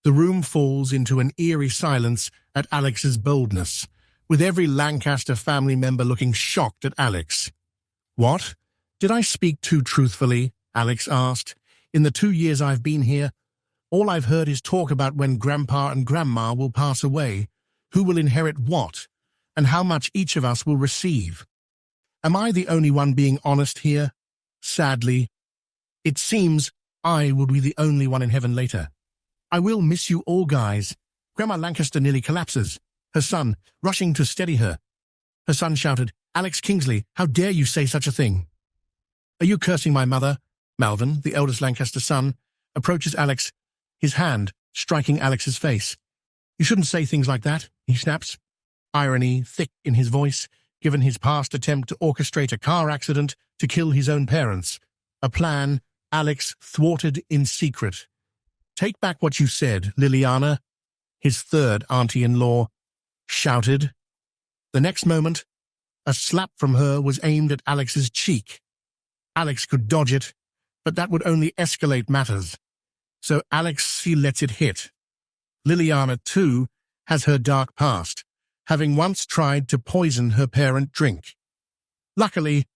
The room falls into an eerie silence at Alex's boldness, with every Lancaster family member looking shocked at Alex. "What? Did I speak too truthfully?" Alex asked. "In the 2 years I've been here, all I've heard is talk about when Grandpa and Grandma will pass away, who will inherit what, and how much each of us will receive. Am I the only one being honest here? Sadly, it seems I will be the only one in heaven later. I will miss you all, guys." Grandma Lancaster nearly collapses, her son rushing to steady her. Her son shouted, "Alex Kingsley, how dare you say such a thing? Are you cursing my mother?" Malvin, the eldest Lancaster son, approaches Alex, his hand striking Alex's face. "You shouldn't say things like that," he snaps, irony thick in his voice, given his past attempt to orchestrate a car accident to kill his own parents, a plan Alex thwarted in secret. "Take back what you said, Liliana," his third auntie-in-law shouted. The next moment, a slap from her was aimed at Alex's cheek. Alex could dodge it, but that would only escalate matters. So she lets it hit. Liliana, too, has her dark past, having once tried to poison her parent drink. Luckily,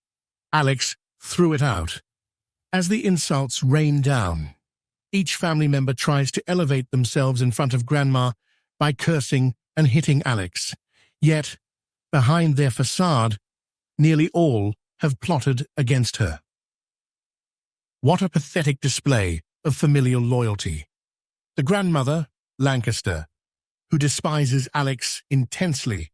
Alex threw it out. As the insults rain down, each family member tries to elevate themselves in front of Grandma by cursing and hitting Alex. Yet, behind their facade, nearly all have plotted against her. What a pathetic display of familial loyalty. The grandmother, Lancaster, who despises Alex intensely,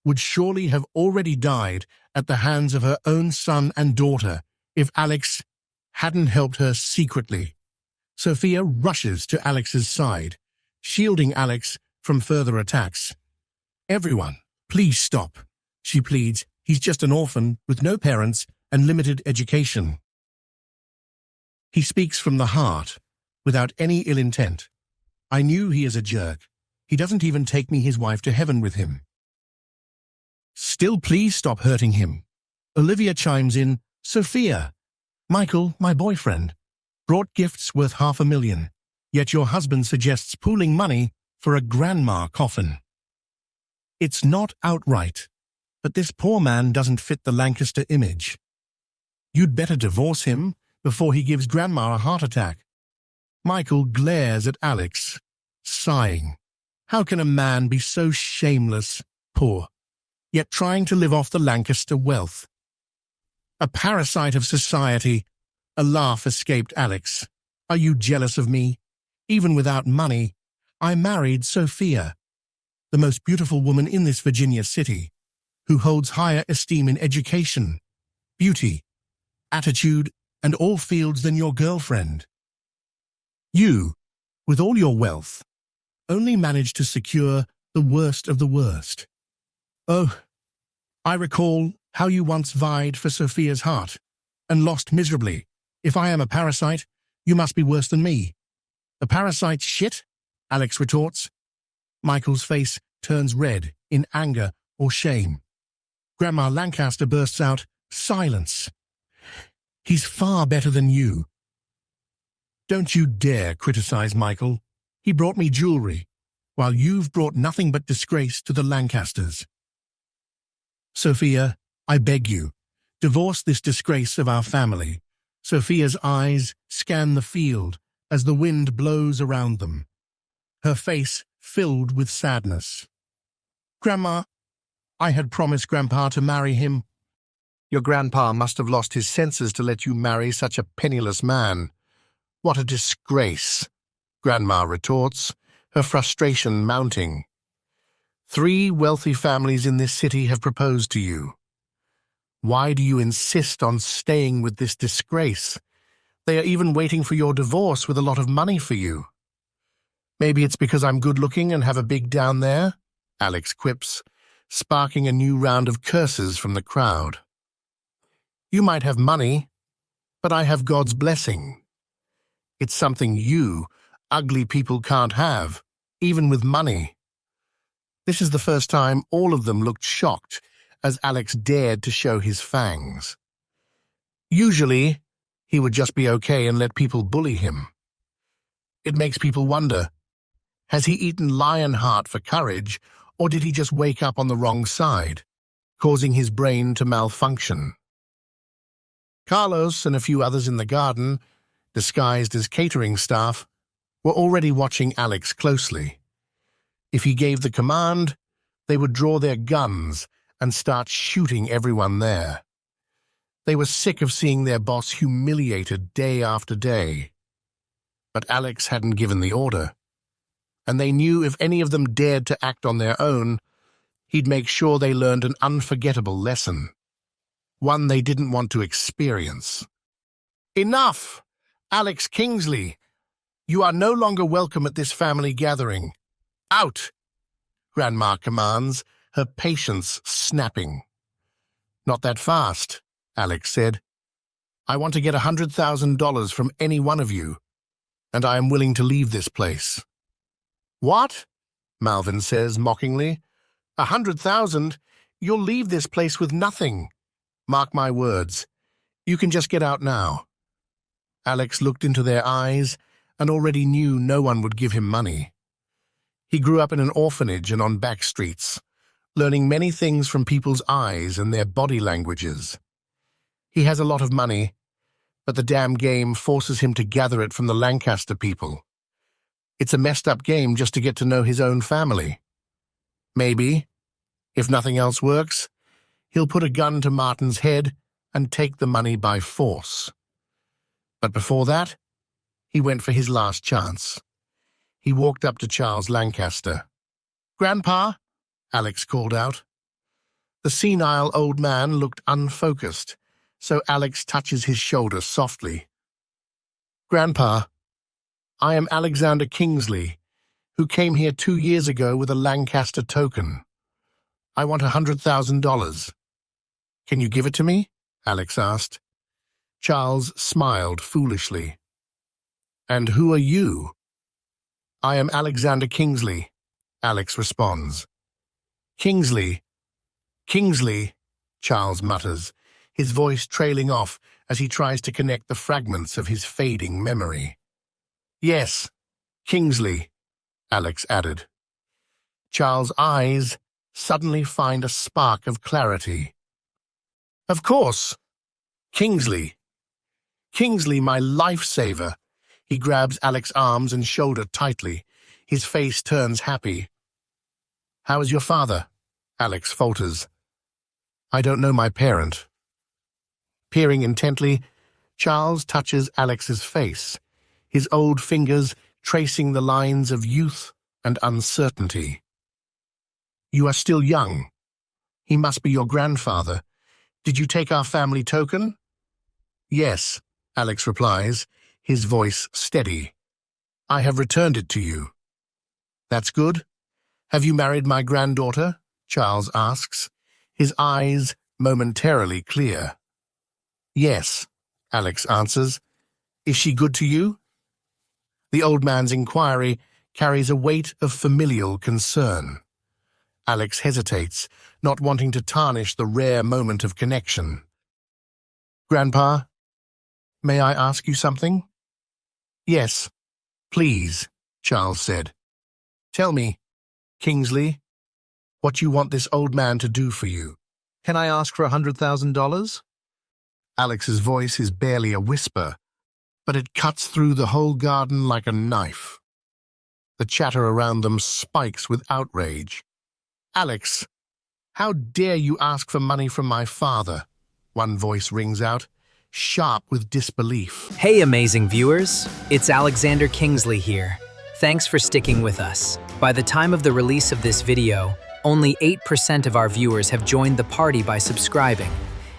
would surely have already died at the hands of her own son and daughter if Alex hadn't helped her secretly. Sophia rushes to Alex's side, shielding Alex from further attacks. "Everyone, please stop," she pleads. "He's just an orphan with no parents and limited education." He speaks from the heart, without any ill intent. "I knew he is a jerk. He doesn't even take me his wife to heaven with him." "Still, please stop hurting him." Olivia chimes in, "Sophia, Michael, my boyfriend, brought gifts worth $500,000, yet your husband suggests pooling money for a grandma coffin. It's not outright, but this poor man doesn't fit the Lancaster image. You'd better divorce him before he gives Grandma a heart attack." Michael glares at Alex, sighing. How can a man be so shameless, poor, yet trying to live off the Lancaster wealth? A parasite of society. A laugh escaped Alex. "Are you jealous of me? Even without money, I married Sophia, the most beautiful woman in this Virginia city, who holds higher esteem in education, beauty, attitude, and all fields than your girlfriend. You, with all your wealth, only managed to secure the worst of the worst. Oh, I recall how you once vied for Sophia's heart and lost miserably. If I am a parasite, you must be worse than me." "A parasite's shit?" Alex retorts. Michael's face turns red in anger or shame. Grandma Lancaster bursts out, "Silence. He's far better than you. Don't you dare criticize Michael. He brought me jewelry, while you've brought nothing but disgrace to the Lancasters. Sophia, I beg you, divorce this disgrace of our family." Sophia's eyes scan the field as the wind blows around them, her face filled with sadness. "Grandma, I had promised Grandpa to marry him." "Your grandpa must have lost his senses to let you marry such a penniless man. What a disgrace," Grandma retorts, her frustration mounting. "3 wealthy families in this city have proposed to you. Why do you insist on staying with this disgrace? They are even waiting for your divorce with a lot of money for you." "Maybe it's because I'm good-looking and have a big down there," Alex quips, sparking a new round of curses from the crowd. "You might have money, but I have God's blessing. It's something you, ugly people, can't have, even with money." This is the first time all of them looked shocked as Alex dared to show his fangs. Usually, he would just be okay and let people bully him. It makes people wonder, Has he eaten lionheart for courage, or did he just wake up on the wrong side, causing his brain to malfunction? Carlos and a few others in the garden, disguised as catering staff, were already watching Alex closely. If he gave the command, they would draw their guns and start shooting everyone there. They were sick of seeing their boss humiliated day after day. But Alex hadn't given the order, and they knew if any of them dared to act on their own, he'd make sure they learned an unforgettable lesson, one they didn't want to experience. "Enough! Alex Kingsley! You are no longer welcome at this family gathering. Out!" Grandma commands, her patience snapping. "Not that fast," Alex said. "I want to get $100,000 from any one of you, and I am willing to leave this place." "What?" Malvin says mockingly. "100,000? You'll leave this place with nothing. Mark my words. You can just get out now." Alex looked into their eyes and already knew no one would give him money. He grew up in an orphanage and on back streets, learning many things from people's eyes and their body languages. He has a lot of money, but the damn game forces him to gather it from the Lancaster people. It's a messed up game just to get to know his own family. Maybe, if nothing else works, he'll put a gun to Martin's head and take the money by force. But before that, he went for his last chance. He walked up to Charles Lancaster. "Grandpa," Alex called out. The senile old man looked unfocused, so Alex touches his shoulder softly. "Grandpa, I am Alexander Kingsley, who came here 2 years ago with a Lancaster token. I want $100,000. Can you give it to me?" Alex asked. Charles smiled foolishly. "And who are you?" "I am Alexander Kingsley," Alex responds. Kingsley, Charles mutters, his voice trailing off as he tries to connect the fragments of his fading memory. "Yes, Kingsley," Alex added. Charles' eyes suddenly find a spark of clarity. "Of course, Kingsley. Kingsley, my lifesaver." He grabs Alex's arms and shoulder tightly. His face turns happy. "How is your father?" Alex falters. "I don't know my parent." Peering intently, Charles touches Alex's face, his old fingers tracing the lines of youth and uncertainty. "You are still young. He must be your grandfather. Did you take our family token?" "Yes," Alex replies, his voice steady. "I have returned it to you." "That's good. Have you married my granddaughter?" Charles asks, his eyes momentarily clear. "Yes," Alex answers. "Is she good to you?" The old man's inquiry carries a weight of familial concern. Alex hesitates, not wanting to tarnish the rare moment of connection. "Grandpa, may I ask you something?" "Yes, please," Charles said. "Tell me, Kingsley, what you want this old man to do for you." "Can I ask for $100,000? Alex's voice is barely a whisper, but it cuts through the whole garden like a knife. The chatter around them spikes with outrage. "Alex, how dare you ask for money from my father?" One voice rings out, sharp with disbelief. Hey amazing viewers, it's Alexander Kingsley here. Thanks for sticking with us. By the time of the release of this video, only 8% of our viewers have joined the party by subscribing,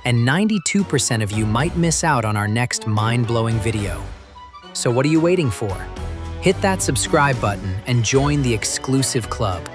and 92% of you might miss out on our next mind-blowing video. So what are you waiting for? Hit that subscribe button and join the exclusive club.